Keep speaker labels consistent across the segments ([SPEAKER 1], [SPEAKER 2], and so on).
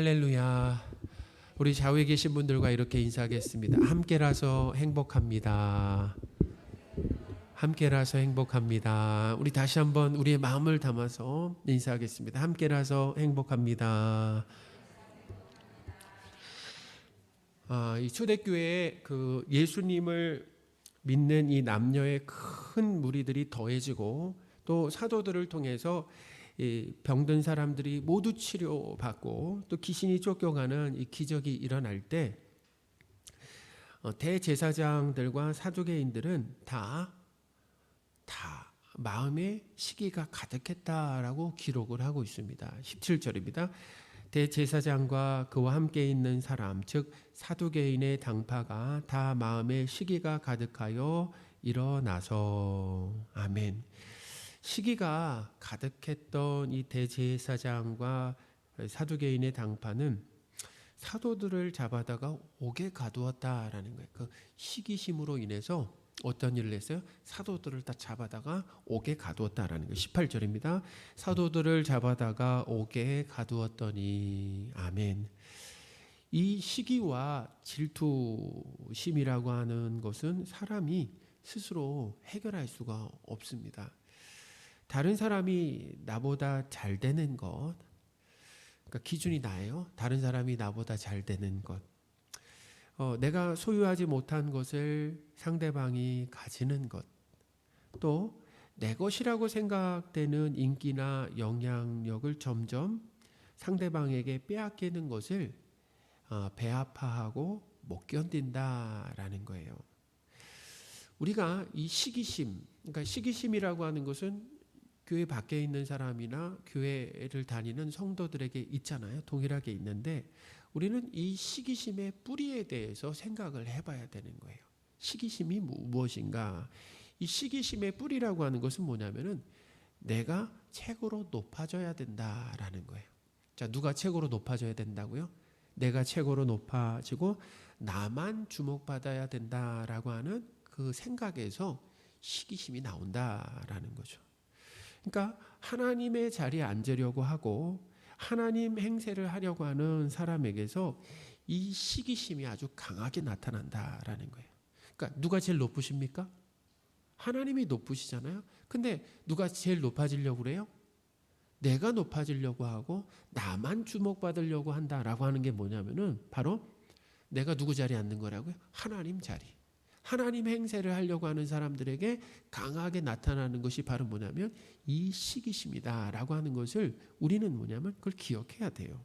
[SPEAKER 1] 할렐루야. 우리 좌우에 계신 분들과 이렇게 인사하겠습니다. 함께라서 행복합니다. 함께라서 행복합니다. 우리 다시 한번 우리의 마음을 담아서 인사하겠습니다. 함께라서 행복합니다. 이 초대교회에 그 예수님을 믿는 이 남녀의 큰 무리들이 더해지고 또 사도들을 통해서 이 병든 사람들이 모두 치료받고 또 귀신이 쫓겨가는 이 기적이 일어날 때 대제사장들과 사두개인들은 다 마음의 시기가 가득했다라고 기록을 하고 있습니다. 17절입니다. 대제사장과 그와 함께 있는 사람 즉 사두개인의 당파가 다 마음의 시기가 가득하여 일어나서 아멘. 시기가 가득했던 이 대제사장과 사두개인의 당파는 사도들을 잡아다가 옥에 가두었다라는 거예요. 그 시기심으로 인해서 어떤 일을 했어요? 사도들을 다 잡아다가 옥에 가두었다라는 거예요. 18절입니다. 사도들을 잡아다가 옥에 가두었더니 아멘. 이 시기와 질투심이라고 하는 것은 사람이 스스로 해결할 수가 없습니다. 다른 사람이 나보다 잘 되는 것, 그러니까 기준이 나예요. 다른 사람이 나보다 잘 되는 것, 내가 소유하지 못한 것을 상대방이 가지는 것, 또 내 것이라고 생각되는 인기나 영향력을 점점 상대방에게 빼앗기는 것을 배아파하고 못 견딘다라는 거예요. 우리가 이 시기심, 그러니까 시기심이라고 하는 것은 교회 밖에 있는 사람이나 교회를 다니는 성도들에게 있잖아요. 동일하게 있는데 우리는 이 시기심의 뿌리에 대해서 생각을 해봐야 되는 거예요. 시기심이 무엇인가? 이 시기심의 뿌리라고 하는 것은 뭐냐면은 내가 최고로 높아져야 된다라는 거예요. 자, 누가 최고로 높아져야 된다고요? 내가 최고로 높아지고 나만 주목받아야 된다라고 하는 그 생각에서 시기심이 나온다라는 거죠. 그러니까 하나님의 자리에 앉으려고 하고 하나님 행세를 하려고 하는 사람에게서 이 시기심이 아주 강하게 나타난다라는 거예요. 그러니까 누가 제일 높으십니까? 하나님이 높으시잖아요. 근데 누가 제일 높아지려고 그래요? 내가 높아지려고 하고 나만 주목받으려고 한다라고 하는 게 뭐냐면은 바로 내가 누구 자리에 앉는 거라고요? 하나님 자리. 하나님 행세를 하려고 하는 사람들에게 강하게 나타나는 것이 바로 뭐냐면 이 시기심이다라고 하는 것을 우리는 뭐냐면 그걸 기억해야 돼요.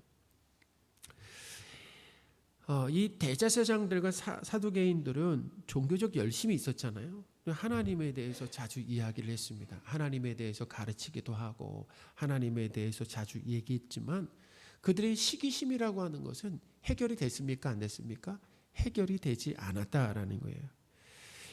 [SPEAKER 1] 이 대제사장들과 사두개인들은 종교적 열심이 있었잖아요. 하나님에 대해서 자주 이야기를 했습니다. 하나님에 대해서 가르치기도 하고 하나님에 대해서 자주 얘기했지만 그들의 시기심이라고 하는 것은 해결이 됐습니까? 안 됐습니까? 해결이 되지 않았다라는 거예요.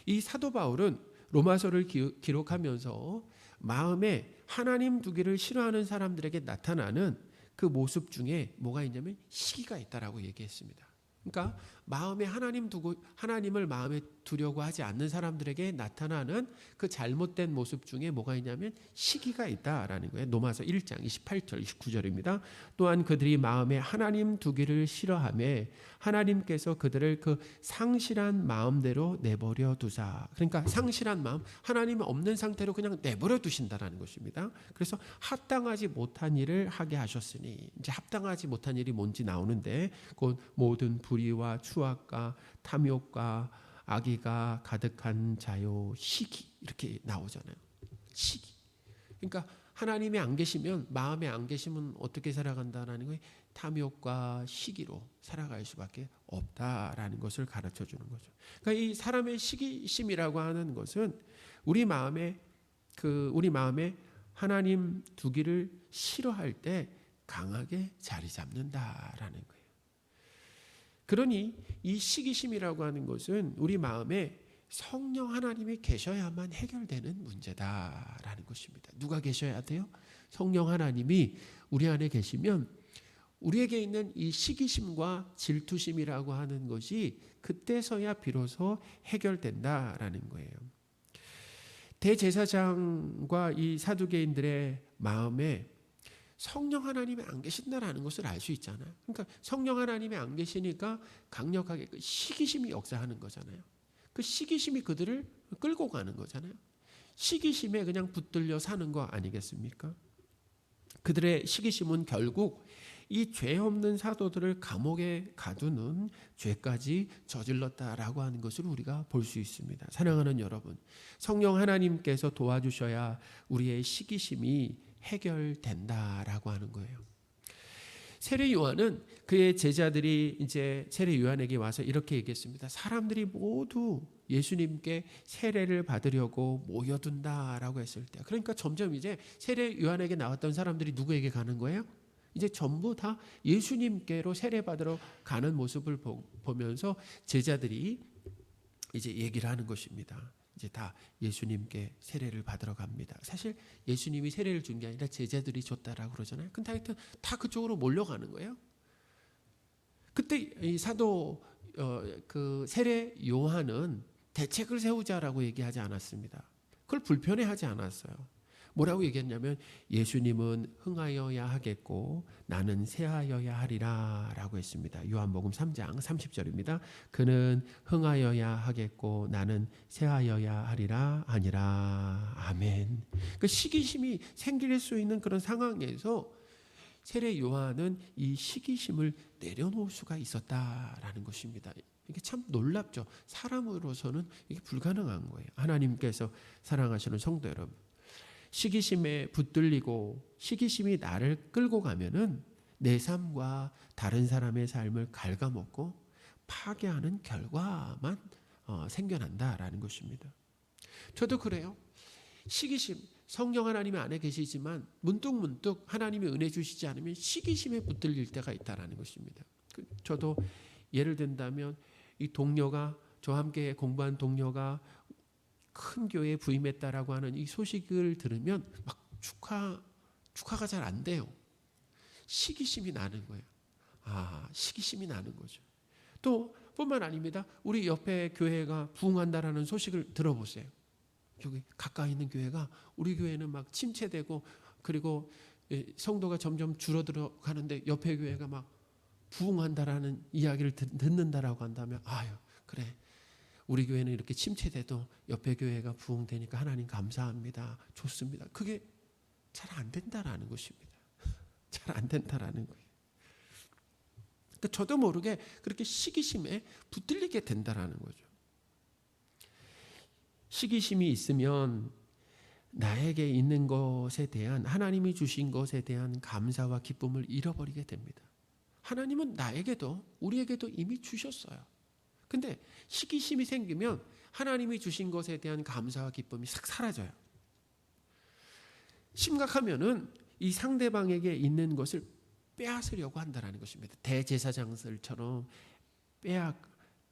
[SPEAKER 1] 이 사도 바울은 로마서를 기록하면서 마음에 하나님 두기를 싫어하는 사람들에게 나타나는 그 모습 중에 뭐가 있냐면 시기가 있다라고 얘기했습니다. 그러니까 마음에 하나님을 마음에 두려고 하지 않는 사람들에게 나타나는 그 잘못된 모습 중에 뭐가 있냐면 시기가 있다라는 거예요. 로마서 1장 28절 29절입니다. 또한 그들이 마음에 하나님 두기를 싫어하며 하나님께서 그들을 그 상실한 마음대로 내버려 두사. 그러니까 상실한 마음, 하나님 없는 상태로 그냥 내버려 두신다라는 것입니다. 그래서 합당하지 못한 일을 하게 하셨으니, 이제 합당하지 못한 일이 뭔지 나오는데 곧 모든 불의와 추악과 탐욕과 악의가 가득한 자요 시기, 이렇게 나오잖아요. 시기. 그러니까 하나님이 안 계시면, 마음에 안 계시면 어떻게 살아간다라는 거예요? 탐욕과 시기로 살아갈 수밖에 없다라는 것을 가르쳐 주는 거죠. 그러니까 이 사람의 시기심이라고 하는 것은 우리 마음에 하나님 두기를 싫어할 때 강하게 자리 잡는다라는 거예요. 그러니 이 시기심이라고 하는 것은 우리 마음에 성령 하나님이 계셔야만 해결되는 문제다라는 것입니다. 누가 계셔야 돼요? 성령 하나님이 우리 안에 계시면 우리에게 있는 이 시기심과 질투심이라고 하는 것이 그때서야 비로소 해결된다라는 거예요. 대제사장과 이 사두개인들의 마음에 성령 하나님이 안 계신다라는 것을 알 수 있잖아요. 그러니까 성령 하나님이 안 계시니까 강력하게 그 시기심이 역사하는 거잖아요. 그 시기심이 그들을 끌고 가는 거잖아요. 시기심에 그냥 붙들려 사는 거 아니겠습니까? 그들의 시기심은 결국 이 죄 없는 사도들을 감옥에 가두는 죄까지 저질렀다라고 하는 것을 우리가 볼 수 있습니다. 사랑하는 여러분, 성령 하나님께서 도와주셔야 우리의 시기심이 해결된다라고 하는 거예요. 세례 요한은 그의 제자들이 이제 세례 요한에게 와서 이렇게 얘기했습니다. 사람들이 모두 예수님께 세례를 받으려고 모여든다라고 했을 때, 그러니까 점점 이제 세례 요한에게 나왔던 사람들이 누구에게 가는 거예요? 이제 전부 다 예수님께로 세례 받으러 가는 모습을 보면서 제자들이 이제 얘기를 하는 것입니다. 이제 다 예수님께 세례를 받으러 갑니다. 사실 예수님이 세례를 준 게 아니라 제자들이 줬다라고 그러잖아요. 근데 하여튼 다 그쪽으로 몰려가는 거예요. 그때 이 사도 그 세례 요한은 대책을 세우자라고 얘기하지 않았습니다. 그걸 불편해하지 않았어요. 뭐라고 얘기했냐면 예수님은 흥하여야 하겠고 나는 쇠하여야 하리라 라고 했습니다. 요한복음 3장 30절입니다. 그는 흥하여야 하겠고 나는 쇠하여야 하리라 아니라. 아멘. 그 시기심이 생길 수 있는 그런 상황에서 세례 요한은 이 시기심을 내려놓을 수가 있었다라는 것입니다. 이게 참 놀랍죠. 사람으로서는 이게 불가능한 거예요. 하나님께서 사랑하시는 성도 여러분, 시기심에 붙들리고 시기심이 나를 끌고 가면은 내 삶과 다른 사람의 삶을 갉아먹고 파괴하는 결과만 생겨난다라는 것입니다. 저도 그래요. 시기심, 성령 하나님이 안에 계시지만 문득문득 하나님이 은혜 주시지 않으면 시기심에 붙들릴 때가 있다라는 것입니다. 저도 예를 든다면 이 동료가, 저와 함께 공부한 동료가 큰 교회에 부임했다라고 하는 이 소식을 들으면 막 축하가 잘 안 돼요. 시기심이 나는 거예요. 시기심이 나는 거죠. 또 뿐만 아닙니다. 우리 옆에 교회가 부흥한다라는 소식을 들어보세요. 여기 가까이 있는 교회가, 우리 교회는 막 침체되고 그리고 성도가 점점 줄어들어 가는데 옆에 교회가 막 부흥한다라는 이야기를 듣는다라고 한다면, 그래, 우리 교회는 이렇게 침체돼도 옆에 교회가 부흥되니까 하나님 감사합니다. 좋습니다. 그게 잘 안 된다라는 것입니다. 잘 안 된다라는 거예요. 그러니까 저도 모르게 그렇게 시기심에 붙들리게 된다라는 거죠. 시기심이 있으면 나에게 있는 것에 대한, 하나님이 주신 것에 대한 감사와 기쁨을 잃어버리게 됩니다. 하나님은 나에게도 우리에게도 이미 주셨어요. 근데 시기심이 생기면 하나님이 주신 것에 대한 감사와 기쁨이 싹 사라져요. 심각하면은 이 상대방에게 있는 것을 빼앗으려고 한다는 것입니다. 대제사장들처럼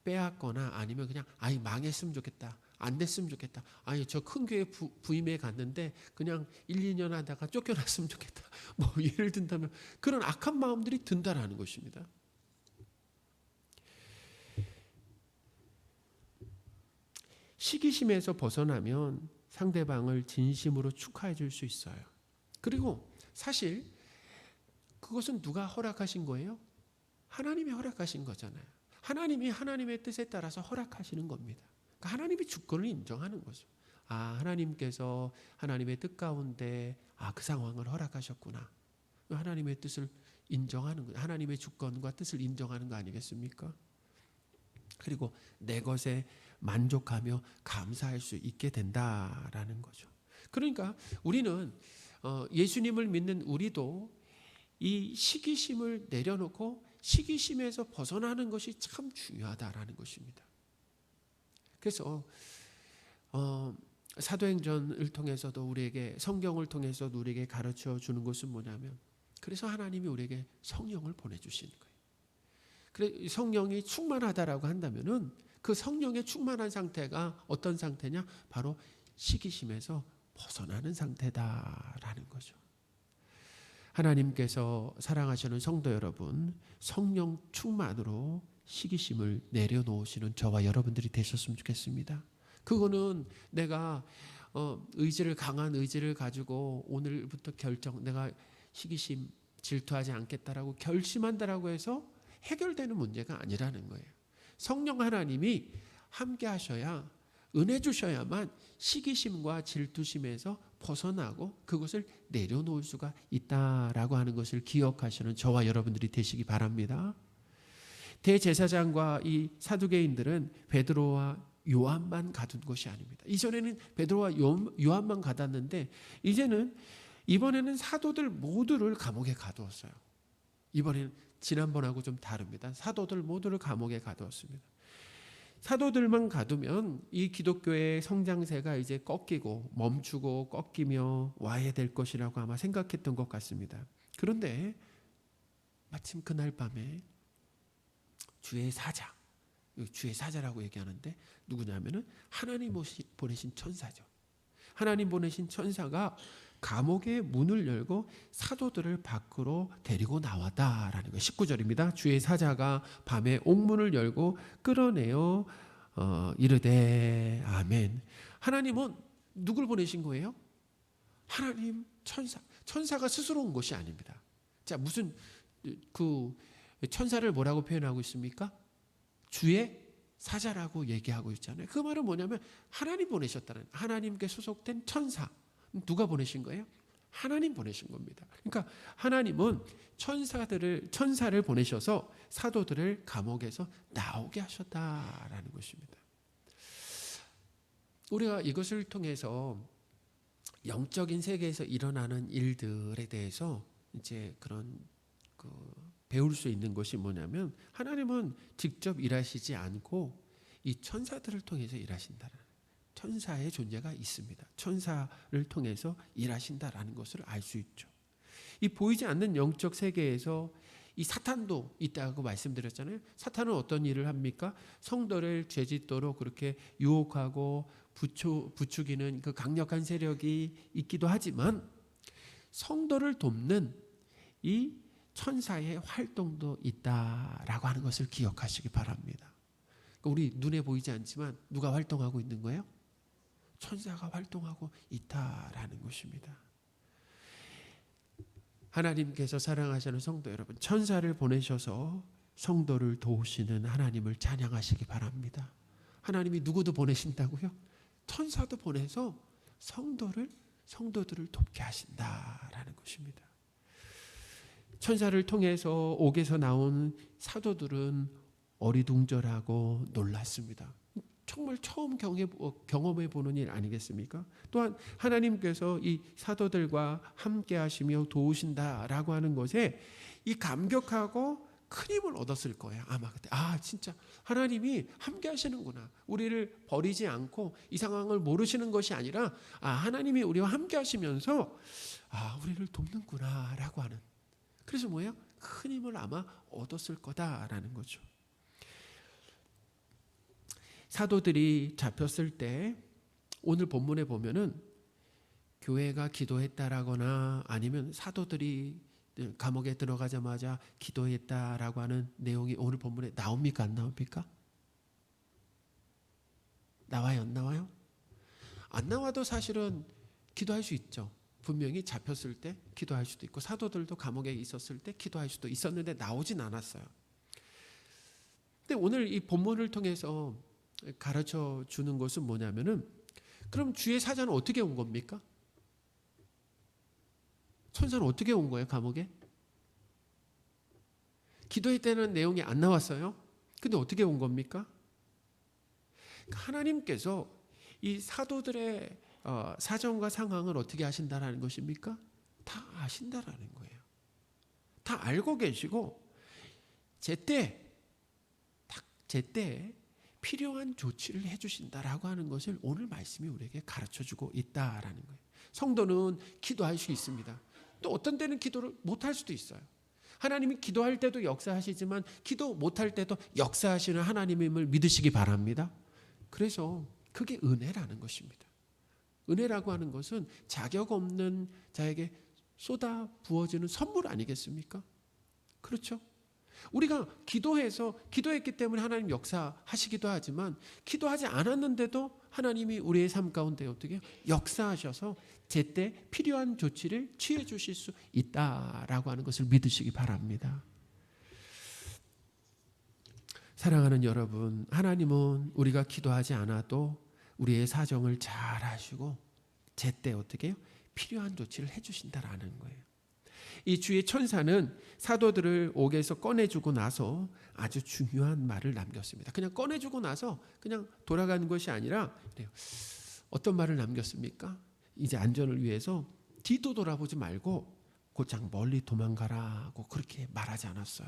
[SPEAKER 1] 빼앗거나 아니면 그냥 망했으면 좋겠다, 안 됐으면 좋겠다, 저 큰 교회 부임해 갔는데 그냥 1, 2년 하다가 쫓겨났으면 좋겠다, 뭐 예를 든다면 그런 악한 마음들이 든다라는 것입니다. 시기심에서 벗어나면 상대방을 진심으로 축하해 줄 수 있어요. 그리고 사실 그것은 누가 허락하신 거예요? 하나님이 허락하신 거잖아요. 하나님이 하나님의 뜻에 따라서 허락하시는 겁니다. 그러니까 하나님이 주권을 인정하는 거죠. 하나님께서 하나님의 뜻 가운데 그 상황을 허락하셨구나. 하나님의 뜻을 인정하는 거예요. 하나님의 주권과 뜻을 인정하는 거 아니겠습니까? 그리고 내 것에 만족하며 감사할 수 있게 된다라는 거죠. 그러니까 우리는 예수님을 믿는 우리도 이 시기심을 내려놓고 시기심에서 벗어나는 것이 참 중요하다라는 것입니다. 그래서 사도행전을 통해서도 우리에게, 성경을 통해서도 우리에게 가르쳐 주는 것은 뭐냐면, 그래서 하나님이 우리에게 성령을 보내주시는 거예요. 그래, 성령이 충만하다라고 한다면은 그 성령의 충만한 상태가 어떤 상태냐? 바로 시기심에서 벗어나는 상태다라는 거죠. 하나님께서 사랑하시는 성도 여러분, 성령 충만으로 시기심을 내려놓으시는 저와 여러분들이 되셨으면 좋겠습니다. 그거는 내가 강한 의지를 가지고 오늘부터 내가 시기심, 질투하지 않겠다라고 결심한다라고 해서 해결되는 문제가 아니라는 거예요. 성령 하나님이 함께 하셔야, 은혜 주셔야만 시기심과 질투심에서 벗어나고 그것을 내려놓을 수가 있다라고 하는 것을 기억하시는 저와 여러분들이 되시기 바랍니다. 대제사장과 이 사두개인들은 베드로와 요한만 가둔 것이 아닙니다. 이전에는 베드로와 요한만 가뒀는데 이번에는 사도들 모두를 감옥에 가두었어요. 이번에는 지난번하고 좀 다릅니다. 사도들 모두를 감옥에 가두었습니다. 사도들만 가두면 이 기독교의 성장세가 이제 꺾이고 멈추고 꺾이며 와야 될 것이라고 아마 생각했던 것 같습니다. 그런데 마침 그날 밤에 주의 사자라고 얘기하는데 누구냐면은 하나님 보내신 천사죠. 하나님 보내신 천사가 감옥의 문을 열고 사도들을 밖으로 데리고 나왔다라는 거예요. 19절입니다. 주의 사자가 밤에 옥문을 열고 끌어내어 이르되 아멘. 하나님은 누굴 보내신 거예요? 하나님 천사가 스스로 온 것이 아닙니다. 자, 무슨 그 천사를 뭐라고 표현하고 있습니까? 주의 사자라고 얘기하고 있잖아요. 그 말은 뭐냐면 하나님 보내셨다는, 하나님께 소속된 천사. 누가 보내신 거예요? 하나님 보내신 겁니다. 그러니까 하나님은 천사를 보내셔서 사도들을 감옥에서 나오게 하셨다라는 것입니다. 우리가 이것을 통해서 영적인 세계에서 일어나는 일들에 대해서 이제 그런 배울 수 있는 것이 뭐냐면, 하나님은 직접 일하시지 않고 이 천사들을 통해서 일하신다는, 천사의 존재가 있습니다. 천사를 통해서 일하신다라는 것을 알 수 있죠. 이 보이지 않는 영적 세계에서 이 사탄도 있다고 말씀드렸잖아요. 사탄은 어떤 일을 합니까? 성도를 죄짓도록 그렇게 유혹하고 부추기는 그 강력한 세력이 있기도 하지만, 성도를 돕는 이 천사의 활동도 있다라고 하는 것을 기억하시기 바랍니다. 우리 눈에 보이지 않지만 누가 활동하고 있는 거예요? 천사가 활동하고 있다라는 것입니다. 하나님께서 사랑하시는 성도 여러분, 천사를 보내셔서 성도를 도우시는 하나님을 찬양하시기 바랍니다. 하나님이 누구도 보내신다고요? 천사도 보내서 성도들을 돕게 하신다라는 것입니다. 천사를 통해서 옥에서 나온 사도들은 어리둥절하고 놀랐습니다. 정말 처음 경험해 보는 일 아니겠습니까? 또한 하나님께서 이 사도들과 함께 하시며 도우신다라고 하는 것에 이 감격하고 큰 힘을 얻었을 거예요. 아마 그때 진짜 하나님이 함께 하시는구나. 우리를 버리지 않고 이 상황을 모르시는 것이 아니라 하나님이 우리와 함께 하시면서 우리를 돕는구나라고 하는, 그래서 뭐예요? 큰 힘을 아마 얻었을 거다라는 거죠. 사도들이 잡혔을 때 오늘 본문에 보면은 교회가 기도했다라거나 아니면 사도들이 감옥에 들어가자마자 기도했다라고 하는 내용이 오늘 본문에 나옵니까? 안 나옵니까? 나와요? 안 나와요? 안 나와도 사실은 기도할 수 있죠. 분명히 잡혔을 때 기도할 수도 있고 사도들도 감옥에 있었을 때 기도할 수도 있었는데 나오진 않았어요. 근데 오늘 이 본문을 통해서 가르쳐 주는 것은 뭐냐면은, 그럼 주의 사자는 어떻게 온 겁니까? 천사는 어떻게 온 거예요, 감옥에? 기도했다는 내용이 안 나왔어요. 근데 어떻게 온 겁니까? 하나님께서 이 사도들의 사정과 상황을 어떻게 하신다라는 것입니까? 다 아신다라는 거예요. 다 알고 계시고 제때 필요한 조치를 해주신다라고 하는 것을 오늘 말씀이 우리에게 가르쳐주고 있다라는 거예요. 성도는 기도할 수 있습니다. 또 어떤 때는 기도를 못할 수도 있어요. 하나님이 기도할 때도 역사하시지만 기도 못할 때도 역사하시는 하나님임을 믿으시기 바랍니다. 그래서 그게 은혜라는 것입니다. 은혜라고 하는 것은 자격 없는 자에게 쏟아 부어지는 선물 아니겠습니까? 그렇죠? 우리가 기도했기 때문에 하나님 역사하시기도 하지만 기도하지 않았는데도 하나님이 우리의 삶 가운데 어떻게 역사하셔서 제때 필요한 조치를 취해 주실 수 있다라고 하는 것을 믿으시기 바랍니다. 사랑하는 여러분, 하나님은 우리가 기도하지 않아도 우리의 사정을 잘 아시고 제때 어떻게 해요? 필요한 조치를 해주신다라는 거예요. 이 주의 천사는 사도들을 옥에서 꺼내주고 나서 아주 중요한 말을 남겼습니다. 그냥 꺼내주고 나서 그냥 돌아가는 것이 아니라 어떤 말을 남겼습니까? 이제 안전을 위해서 뒤도 돌아보지 말고 곧장 멀리 도망가라고 그렇게 말하지 않았어요.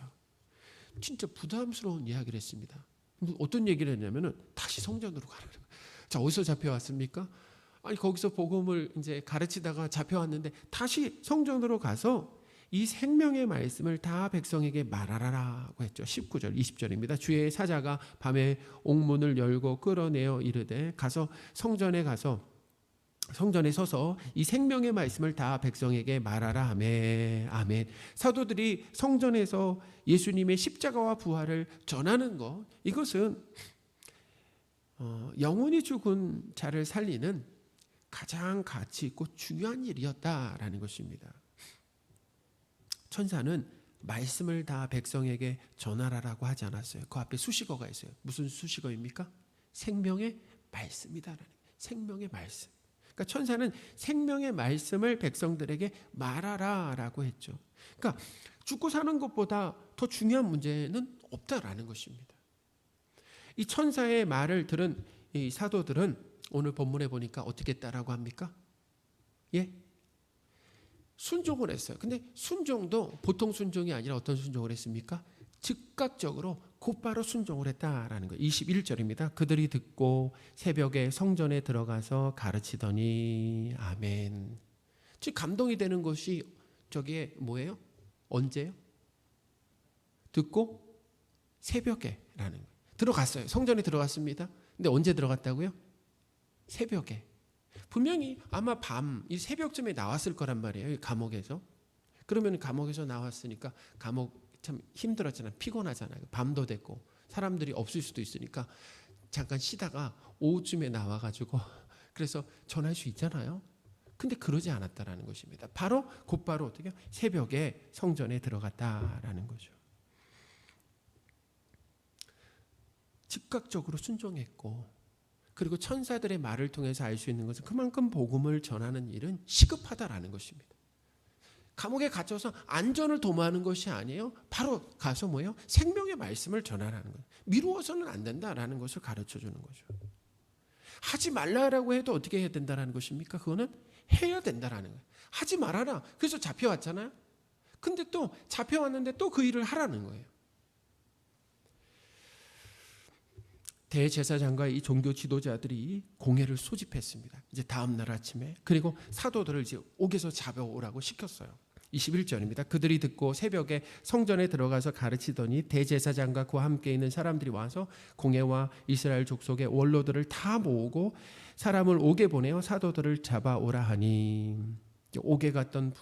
[SPEAKER 1] 진짜 부담스러운 이야기를 했습니다. 어떤 얘기를 했냐면은 다시 성전으로 가라는 거예요. 자, 어디서 잡혀왔습니까? 아니 거기서 복음을 이제 가르치다가 잡혀왔는데 다시 성전으로 가서 이 생명의 말씀을 다 백성에게 말하라라고 했죠. 19절 20절입니다. 주의 사자가 밤에 옥문을 열고 끌어내어 이르되 가서 성전에 서서 이 생명의 말씀을 다 백성에게 말하라 하매. 아멘. 사도들이 성전에서 예수님의 십자가와 부활을 전하는 것, 이것은 영혼이 죽은 자를 살리는 가장 가치 있고 중요한 일이었다라는 것입니다. 천사는 말씀을 다 백성에게 전하라라고 하지 않았어요. 그 앞에 수식어가 있어요. 무슨 수식어입니까? 생명의 말씀이다라는 거예요. 생명의 말씀. 그러니까 천사는 생명의 말씀을 백성들에게 말하라라고 했죠. 그러니까 죽고 사는 것보다 더 중요한 문제는 없다라는 것입니다. 이 천사의 말을 들은 이 사도들은 오늘 본문에 보니까 어떻게 했다라고 합니까? 예? 순종을 했어요. 근데 순종도 보통 순종이 아니라 어떤 순종을 했습니까? 즉각적으로 곧바로 순종을 했다라는 거예요. 21절입니다. 그들이 듣고 새벽에 성전에 들어가서 가르치더니 아멘. 즉 감동이 되는 것이 저게 뭐예요? 언제요? 듣고 새벽에라는 거예요. 들어갔어요. 성전에 들어갔습니다. 근데 언제 들어갔다고요? 새벽에. 분명히 아마 이 새벽쯤에 나왔을 거란 말이에요. 감옥에서. 그러면 감옥에서 나왔으니까 감옥 참 힘들었잖아요. 피곤하잖아요. 밤도 됐고 사람들이 없을 수도 있으니까 잠깐 쉬다가 오후쯤에 나와가지고 그래서 전할 수 있잖아요. 근데 그러지 않았다라는 것입니다. 곧바로 어떻게 새벽에 성전에 들어갔다라는 거죠. 즉각적으로 순종했고, 그리고 천사들의 말을 통해서 알 수 있는 것은 그만큼 복음을 전하는 일은 시급하다라는 것입니다. 감옥에 갇혀서 안전을 도모하는 것이 아니에요. 바로 가서 뭐예요? 생명의 말씀을 전하라는 거예요. 미루어서는 안 된다라는 것을 가르쳐 주는 거죠. 하지 말라라고 해도 어떻게 해야 된다라는 것입니까? 그거는 해야 된다라는 거예요. 하지 말아라. 그래서 잡혀왔잖아요. 근데 또 잡혀왔는데 또 그 일을 하라는 거예요. 대제사장과 이 종교 지도자들이 공회를 소집했습니다. 이제 다음 날 아침에. 그리고 사도들을 이제 옥에서 잡아오라고 시켰어요. 21절입니다. 그들이 듣고 새벽에 성전에 들어가서 가르치더니 대제사장과 그와 함께 있는 사람들이 와서 공회와 이스라엘 족속의 원로들을 다 모으고 사람을 옥에 보내어 사도들을 잡아오라 하니, 옥에 갔던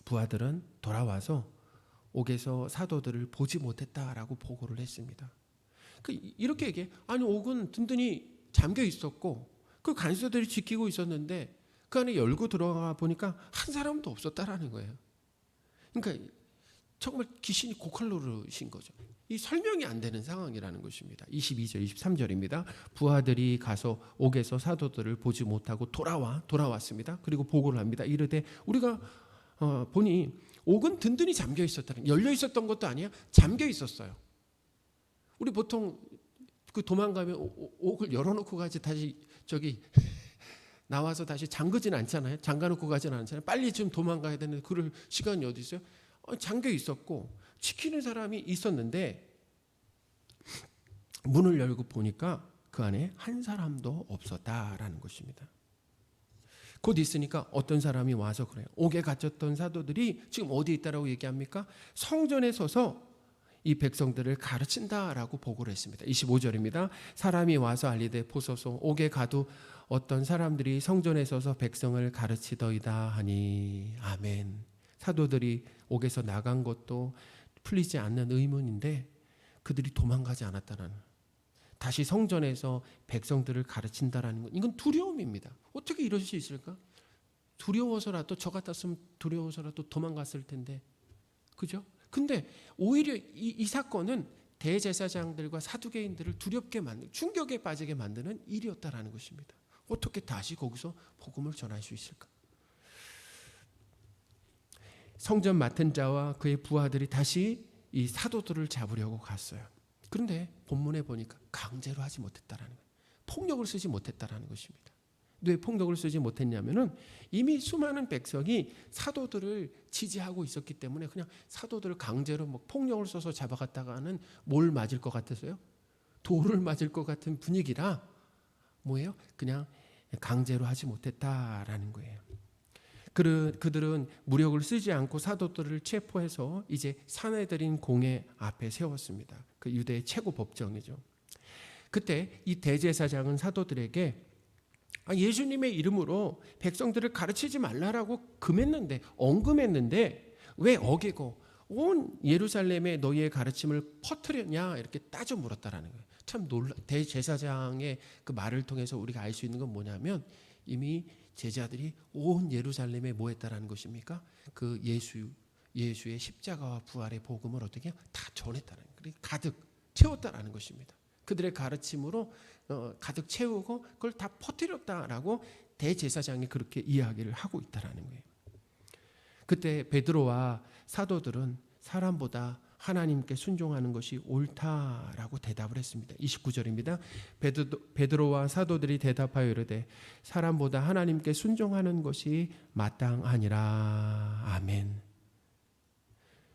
[SPEAKER 1] 부하들은 돌아와서 옥에서 사도들을 보지 못했다라고 보고를 했습니다. 이렇게 얘기해. 아니 옥은 든든히 잠겨 있었고 그 간수들이 지키고 있었는데 그 안에 열고 들어가 보니까 한 사람도 없었다라는 거예요. 그러니까 정말 귀신이 고칼로르신 거죠. 이 설명이 안 되는 상황이라는 것입니다. 22절 23절입니다. 부하들이 가서 옥에서 사도들을 보지 못하고 돌아왔습니다. 그리고 보고를 합니다. 이르되 우리가 보니 옥은 든든히 잠겨 있었다는, 열려 있었던 것도 아니야, 잠겨 있었어요. 우리 보통 그 도망가면 옥을 열어놓고 가지 다시 나와서 다시 잠그진 않잖아요. 잠가놓고 가진 않잖아요. 빨리 좀 도망가야 되는데 그럴 시간이 어디 있어요? 잠겨 있었고 지키는 사람이 있었는데 문을 열고 보니까 그 안에 한 사람도 없었다라는 것입니다. 곧 있으니까 어떤 사람이 와서 그래요. 옥에 갇혔던 사도들이 지금 어디에 있다라고 얘기합니까? 성전에 서서 이 백성들을 가르친다라고 보고를 했습니다. 25절입니다. 사람이 와서 알리되 보소서 옥에 가도 어떤 사람들이 성전에 서서 백성을 가르치더이다 하니 아멘. 사도들이 옥에서 나간 것도 풀리지 않는 의문인데 그들이 도망가지 않았다는, 다시 성전에서 백성들을 가르친다라는 건 이건 두려움입니다. 어떻게 이럴 수 있을까? 두려워서라도, 저 같았으면 두려워서라도 도망갔을 텐데, 그죠? 근데 오히려 이 사건은 대제사장들과 사두개인들을 두렵게 만든, 충격에 빠지게 만드는 일이었다라는 것입니다. 어떻게 다시 거기서 복음을 전할 수 있을까? 성전 맡은 자와 그의 부하들이 다시 이 사도들을 잡으려고 갔어요. 그런데 본문에 보니까 강제로 하지 못했다라는 거예요. 폭력을 쓰지 못했다라는 것입니다. 왜 폭력을 쓰지 못했냐면은 이미 수많은 백성이 사도들을 지지하고 있었기 때문에 그냥 사도들을 강제로 뭐 폭력을 써서 잡아갔다가는 뭘 맞을 것 같아서요? 돌을 맞을 것 같은 분위기라 뭐예요? 그냥 강제로 하지 못했다라는 거예요. 그들은 무력을 쓰지 않고 사도들을 체포해서 이제 사내들인 공회 앞에 세웠습니다. 그 유대의 최고 법정이죠. 그때 이 대제사장은 사도들에게 예수님의 이름으로 백성들을 가르치지 말라라고 언금했는데 왜 어기고 온 예루살렘에 너희의 가르침을 퍼뜨렸냐 이렇게 따져 물었다라는 거예요. 참 대제사장의 그 말을 통해서 우리가 알 수 있는 건 뭐냐면 이미 제자들이 온 예루살렘에 뭐 했다라는 것입니까? 그 예수의 십자가와 부활의 복음을 어떻게 다 전했다는 거예요. 가득 채웠다라는 것입니다. 그들의 가르침으로 가득 채우고 그걸 다 퍼뜨렸다라고 대제사장이 그렇게 이야기를 하고 있다라는 거예요. 그때 베드로와 사도들은 사람보다 하나님께 순종하는 것이 옳다라고 대답을 했습니다. 29절입니다. 베드로와 사도들이 대답하여 이르되 사람보다 하나님께 순종하는 것이 마땅하니라. 아멘.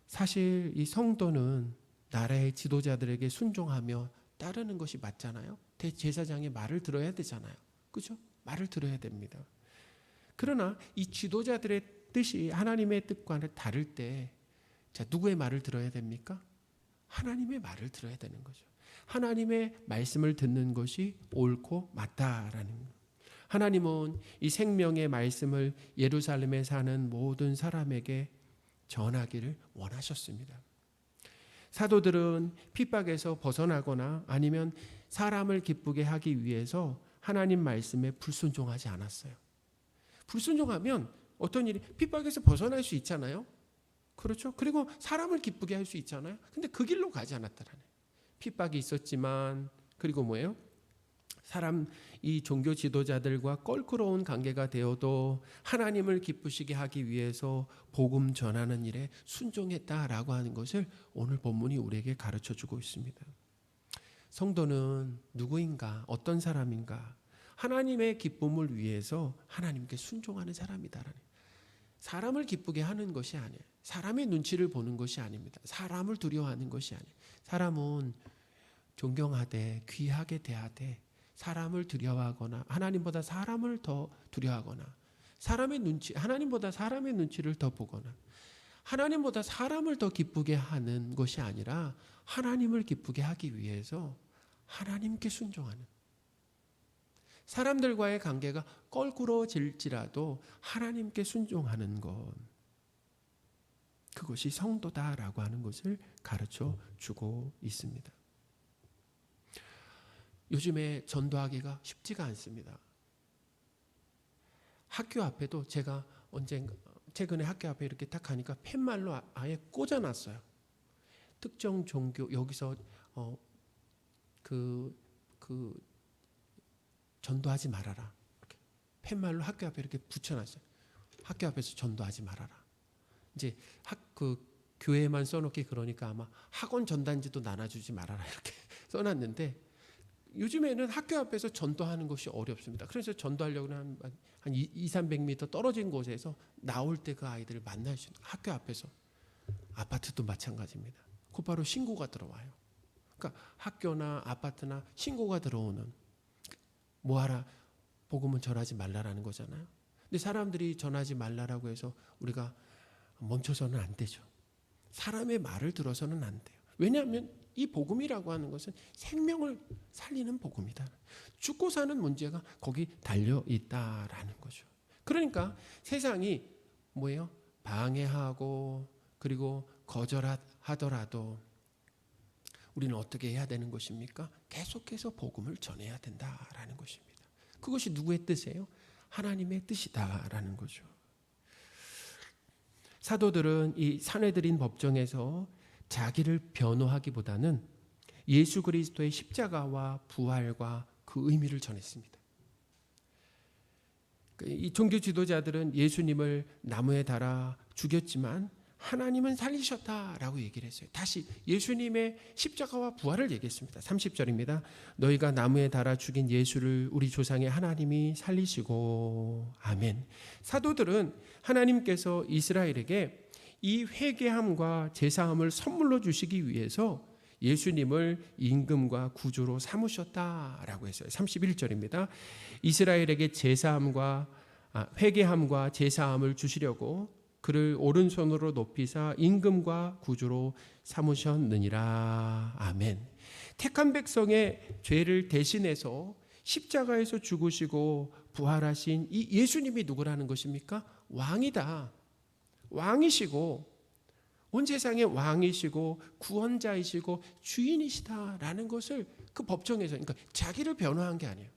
[SPEAKER 1] 사실 이 성도는 나라의 지도자들에게 순종하며 따르는 것이 맞잖아요. 대제사장의 말을 들어야 되잖아요. 그렇죠? 말을 들어야 됩니다. 그러나 이 지도자들의 뜻이 하나님의 뜻과는 다를 때 자, 누구의 말을 들어야 됩니까? 하나님의 말을 들어야 되는 거죠. 하나님의 말씀을 듣는 것이 옳고 맞다라는 거예요. 하나님은 이 생명의 말씀을 예루살렘에 사는 모든 사람에게 전하기를 원하셨습니다. 사도들은 핍박에서 벗어나거나 아니면 사람을 기쁘게 하기 위해서 하나님 말씀에 불순종하지 않았어요. 불순종하면 어떤 일이 핍박에서 벗어날 수 있잖아요. 그렇죠? 그리고 사람을 기쁘게 할 수 있잖아요. 근데 그 길로 가지 않았다라네. 핍박이 있었지만 그리고 뭐예요? 이 종교 지도자들과 껄끄러운 관계가 되어도 하나님을 기쁘시게 하기 위해서 복음 전하는 일에 순종했다라고 하는 것을 오늘 본문이 우리에게 가르쳐주고 있습니다. 성도는 누구인가? 어떤 사람인가? 하나님의 기쁨을 위해서 하나님께 순종하는 사람이다라는. 사람을 기쁘게 하는 것이 아니에요. 사람의 눈치를 보는 것이 아닙니다. 사람을 두려워하는 것이 아니에요. 사람은 존경하되 귀하게 대하되 사람을 두려워하거나 하나님보다 사람을 더 두려워하거나 하나님보다 사람의 눈치를 더 보거나 하나님보다 사람을 더 기쁘게 하는 것이 아니라 하나님을 기쁘게 하기 위해서 하나님께 순종하는, 사람들과의 관계가 껄끄러워질지라도 하나님께 순종하는 것, 그것이 성도다라고 하는 것을 가르쳐 주고 있습니다. 요즘에 전도하기가 쉽지가 않습니다. 학교 앞에도 제가 최근에 학교 앞에 이렇게 딱 가니까 팻말로 아예 꽂아놨어요. 특정 종교 여기서 전도하지 말아라. 이렇게 팻말로 학교 앞에 이렇게 붙여놨어요. 학교 앞에서 전도하지 말아라. 이제 교회에만 써놓기 그러니까 아마 학원 전단지도 나눠주지 말아라 이렇게 써놨는데 요즘에는 학교 앞에서 전도하는 것이 어렵습니다. 그래서 전도하려고는 한 200-300m 떨어진 곳에서 나올 때 그 아이들을 만날 수 있는, 학교 앞에서. 아파트도 마찬가지입니다. 곧바로 신고가 들어와요. 그러니까 학교나 아파트나 신고가 들어오는, 뭐하라, 복음은 전하지 말라라는 거잖아요. 근데 사람들이 전하지 말라라고 해서 우리가 멈춰서는 안 되죠. 사람의 말을 들어서는 안 돼요. 왜냐하면 이 복음이라고 하는 것은 생명을 살리는 복음이다. 죽고 사는 문제가 거기 달려 있다라는 거죠. 그러니까 세상이 뭐예요? 방해하고 그리고 거절하더라도 우리는 어떻게 해야 되는 것입니까? 계속해서 복음을 전해야 된다라는 것입니다. 그것이 누구의 뜻이에요? 하나님의 뜻이다라는 거죠. 사도들은 이 산헤드린 법정에서 자기를 변호하기보다는 예수 그리스도의 십자가와 부활과 그 의미를 전했습니다. 이 종교 지도자들은 예수님을 나무에 달아 죽였지만 하나님은 살리셨다라고 얘기를 했어요. 다시 예수님의 십자가와 부활을 얘기했습니다. 30절입니다. 너희가 나무에 달아 죽인 예수를 우리 조상의 하나님이 살리시고 아멘. 사도들은 하나님께서 이스라엘에게 이 회개함과 제사함을 선물로 주시기 위해서 예수님을 임금과 구주로 삼으셨다라고 했어요. 31절입니다. 이스라엘에게 회개함과 제사함을 주시려고 그를 오른손으로 높이사 임금과 구주로 삼으셨느니라. 아멘. 택한 백성의 죄를 대신해서 십자가에서 죽으시고 부활하신 이 예수님이 누구라는 것입니까? 왕이다. 왕이시고 온 세상의 왕이시고 구원자이시고 주인이시다라는 것을 그 법정에서, 그러니까 자기를 변호한 게 아니에요.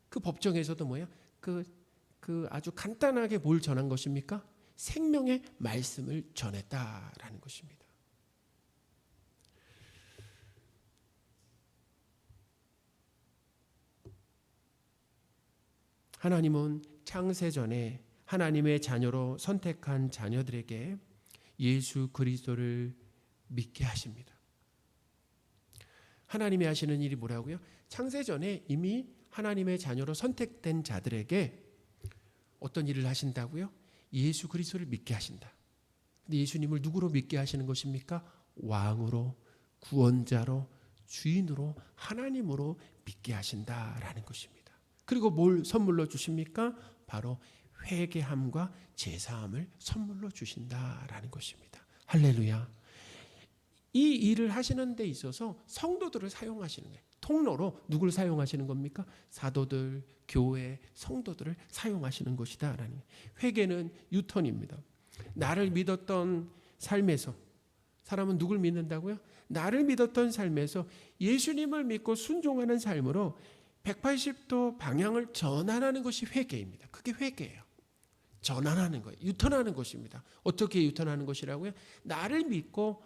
[SPEAKER 1] 그 법정에서도 뭐야? 그 아주 간단하게 뭘 전한 것입니까? 생명의 말씀을 전했다라는 것입니다. 하나님은 창세전에 하나님의 자녀로 선택한 자녀들에게 예수 그리스도를 믿게 하십니다. 하나님이 하시는 일이 뭐라고요? 창세전에 이미 하나님의 자녀로 선택된 자들에게 어떤 일을 하신다고요? 예수 그리스도를 믿게 하신다. 근데 예수님을 누구로 믿게 하시는 것입니까? 왕으로, 구원자로, 주인으로, 하나님으로 믿게 하신다라는 것입니다. 그리고 뭘 선물로 주십니까? 바로 회개함과 제사함을 선물로 주신다라는 것입니다. 할렐루야. 이 일을 하시는 데 있어서 성도들을 사용하시는 거예요. 통로로 누구를 사용하시는 겁니까? 사도들, 교회, 성도들을 사용하시는 것이다. 회개는 유턴입니다. 나를 믿었던 삶에서, 사람은 누굴 믿는다고요? 나를 믿었던 삶에서 예수님을 믿고 순종하는 삶으로 180도 방향을 전환하는 것이 회개입니다. 그게 회개예요. 전환하는 거예요. 유턴하는 것입니다. 어떻게 유턴하는 것이라고요? 나를 믿고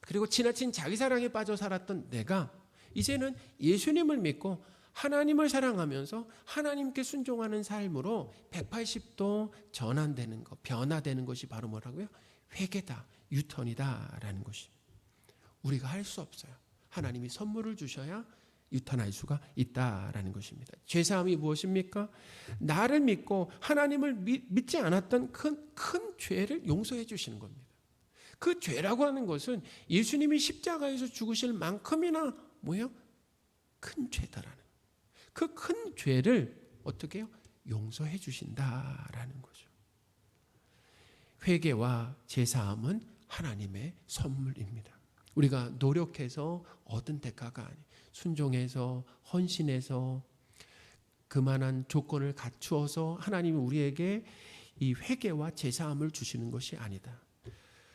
[SPEAKER 1] 그리고 지나친 자기 사랑에 빠져 살았던 내가 이제는 예수님을 믿고 하나님을 사랑하면서 하나님께 순종하는 삶으로 180도 전환되는 것, 변화되는 것이 바로 뭐라고요? 회개다, 유턴이다라는 것이 우리가 할 수 없어요. 하나님이 선물을 주셔야 유턴할 수가 있다라는 것입니다. 죄사함이 무엇입니까? 나를 믿고 하나님을 믿지 않았던 큰 죄를 용서해 주시는 겁니다. 그 죄라고 하는 것은 예수님이 십자가에서 죽으실 만큼이나 뭐예요? 큰 죄다라는 그 큰 죄를 어떻게 해요? 용서해 주신다라는 거죠. 회개와 제사함은 하나님의 선물입니다. 우리가 노력해서 얻은 대가가 아니에요. 순종해서 헌신해서 그만한 조건을 갖추어서 하나님이 우리에게 이 회개와 제사함을 주시는 것이 아니다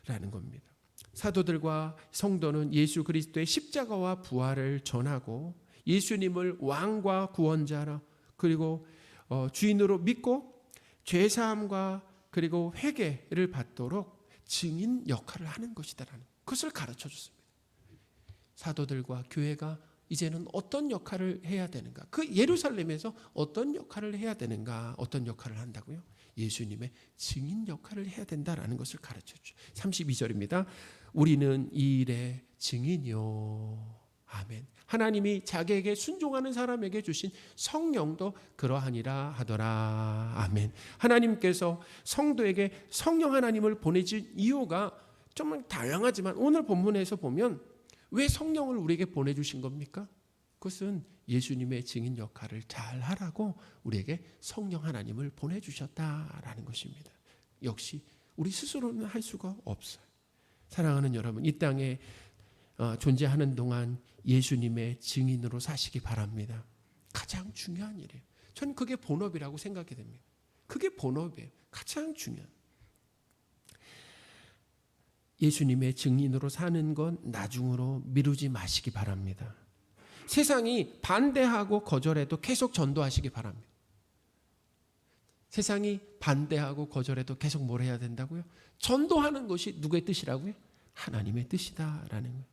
[SPEAKER 1] 라는 겁니다. 사도들과 성도는 예수 그리스도의 십자가와 부활을 전하고 예수님을 왕과 구원자라 그리고 주인으로 믿고 죄사함과 그리고 회개를 받도록 증인 역할을 하는 것이다라는 그것을 가르쳐 줬습니다. 사도들과 교회가 이제는 어떤 역할을 해야 되는가? 그 예루살렘에서 어떤 역할을 해야 되는가? 어떤 역할을 한다고요? 예수님의 증인 역할을 해야 된다라는 것을 가르쳐주죠. 32절입니다. 우리는 이 일의 증인이요. 아멘. 하나님이 자기에게 순종하는 사람에게 주신 성령도 그러하니라 하더라. 아멘. 하나님께서 성도에게 성령 하나님을 보내준 이유가 정말 다양하지만 오늘 본문에서 보면 왜 성령을 우리에게 보내주신 겁니까? 그것은 예수님의 증인 역할을 잘 하라고 우리에게 성령 하나님을 보내주셨다라는 것입니다. 역시 우리 스스로는 할 수가 없어요. 사랑하는 여러분, 이 땅에 존재하는 동안 예수님의 증인으로 사시기 바랍니다. 가장 중요한 일이에요. 저는 그게 본업이라고 생각이 됩니다. 그게 본업이에요. 가장 중요한. 예수님의 증인으로 사는 건 나중으로 미루지 마시기 바랍니다. 세상이 반대하고 거절해도 계속 전도하시기 바랍니다. 세상이 반대하고 거절해도 계속 뭘 해야 된다고요? 전도하는 것이 누구의 뜻이라고요? 하나님의 뜻이다라는 거예요.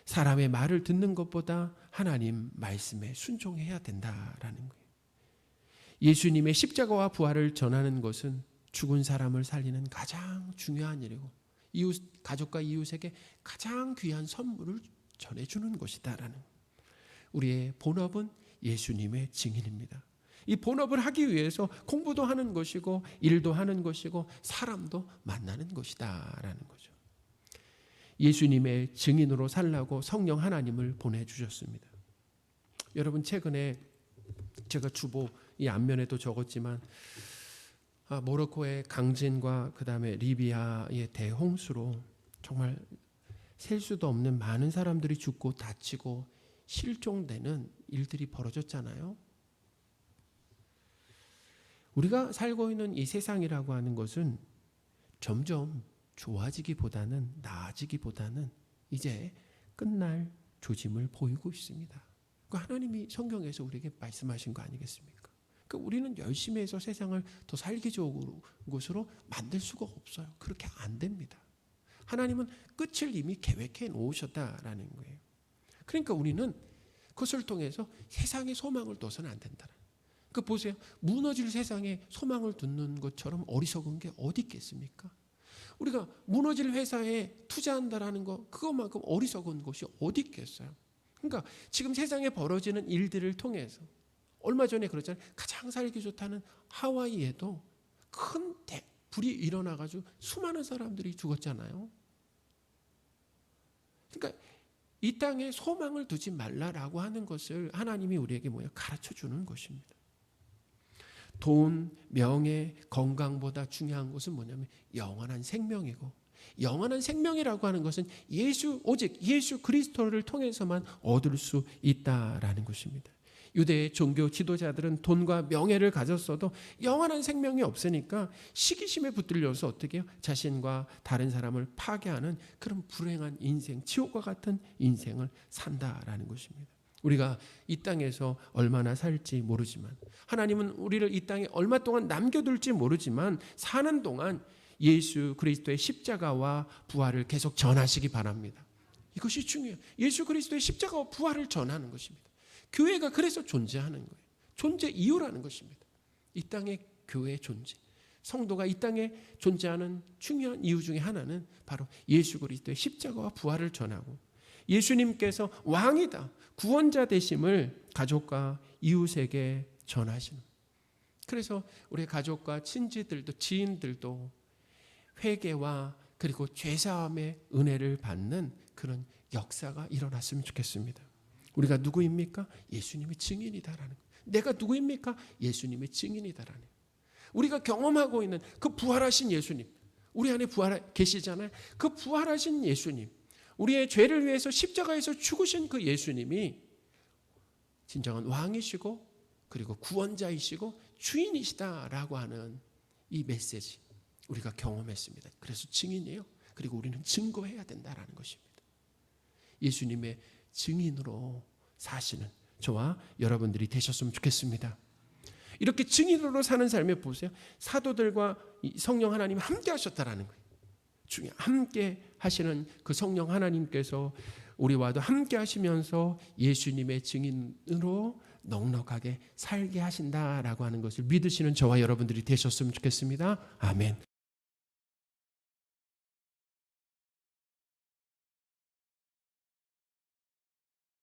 [SPEAKER 1] 사람의 말을 듣는 것보다 하나님 말씀에 순종해야 된다라는 거예요. 예수님의 십자가와 부활을 전하는 것은 죽은 사람을 살리는 가장 중요한 일이고 가족과 이웃에게 가장 귀한 선물을 전해주는 것이다라는 거예요. 우리의 본업은 예수님의 증인입니다. 이 본업을 하기 위해서 공부도 하는 것이고 일도 하는 것이고 사람도 만나는 것이다라는 거죠. 예수님의 증인으로 살라고 성령 하나님을 보내주셨습니다. 여러분 최근에 제가 주보 이 앞면에도 적었지만 모로코의 강진과 그 다음에 리비아의 대홍수로 정말 셀 수도 없는 많은 사람들이 죽고 다치고 실종되는 일들이 벌어졌잖아요. 우리가 살고 있는 이 세상이라고 하는 것은 점점 좋아지기보다는 나아지기보다는 이제 끝날 조짐을 보이고 있습니다. 하나님이 성경에서 우리에게 말씀하신 거 아니겠습니까? 우리는 열심히 해서 세상을 더 살기 좋은 곳으로 만들 수가 없어요. 그렇게 안 됩니다. 하나님은 끝을 이미 계획해 놓으셨다라는 거예요. 그러니까 우리는 그것을 통해서 세상에 소망을 둬서는 안 된다. 보세요. 무너질 세상에 소망을 두는 것처럼 어리석은 게 어디 있겠습니까? 우리가 무너질 회사에 투자한다라는 거 그것만큼 어리석은 것이 어디 있겠어요? 그러니까 지금 세상에 벌어지는 일들을 통해서 얼마 전에 그랬잖아요. 가장 살기 좋다는 하와이에도 큰 불이 일어나가지고 수많은 사람들이 죽었잖아요. 그러니까 이 땅에 소망을 두지 말라라고 하는 것을 하나님이 우리에게 가르쳐 주는 것입니다. 돈, 명예, 건강보다 중요한 것은 뭐냐면 영원한 생명이고 영원한 생명이라고 하는 것은 오직 예수 그리스도를 통해서만 얻을 수 있다라는 것입니다. 유대의 종교 지도자들은 돈과 명예를 가졌어도 영원한 생명이 없으니까 시기심에 붙들려서 어떻게 해요? 자신과 다른 사람을 파괴하는 그런 불행한 인생, 지옥과 같은 인생을 산다라는 것입니다. 우리가 이 땅에서 얼마나 살지 모르지만 하나님은 우리를 이 땅에 얼마 동안 남겨둘지 모르지만 사는 동안 예수 그리스도의 십자가와 부활을 계속 전하시기 바랍니다. 이것이 중요해요. 예수 그리스도의 십자가와 부활을 전하는 것입니다. 교회가 그래서 존재하는 거예요. 존재 이유라는 것입니다. 이 땅의 교회의 존재. 성도가 이 땅에 존재하는 중요한 이유 중에 하나는 바로 예수 그리스도의 십자가와 부활을 전하고 예수님께서 왕이다, 구원자 되심을 가족과 이웃에게 전하시는. 그래서 우리 가족과 친지들도 지인들도 회개와 그리고 죄사함의 은혜를 받는 그런 역사가 일어났으면 좋겠습니다. 우리가 누구입니까? 예수님의 증인이다라는 거예요. 내가 누구입니까? 예수님의 증인이다라는 거예요. 우리가 경험하고 있는 그 부활하신 예수님, 우리 안에 계시잖아요. 그 부활하신 예수님, 우리의 죄를 위해서 십자가에서 죽으신 그 예수님이 진정한 왕이시고 그리고 구원자이시고 주인이시다라고 하는 이 메시지 우리가 경험했습니다. 그래서 증인이에요. 그리고 우리는 증거해야 된다라는 것입니다. 예수님의 증인으로 사시는 저와 여러분들이 되셨으면 좋겠습니다. 이렇게 증인으로 사는 삶에 보세요. 사도들과 성령 하나님 함께 하셨다라는 거예요. 함께 하시는 그 성령 하나님께서 우리와도 함께 하시면서 예수님의 증인으로 넉넉하게 살게 하신다라고 하는 것을 믿으시는 저와 여러분들이 되셨으면 좋겠습니다. 아멘.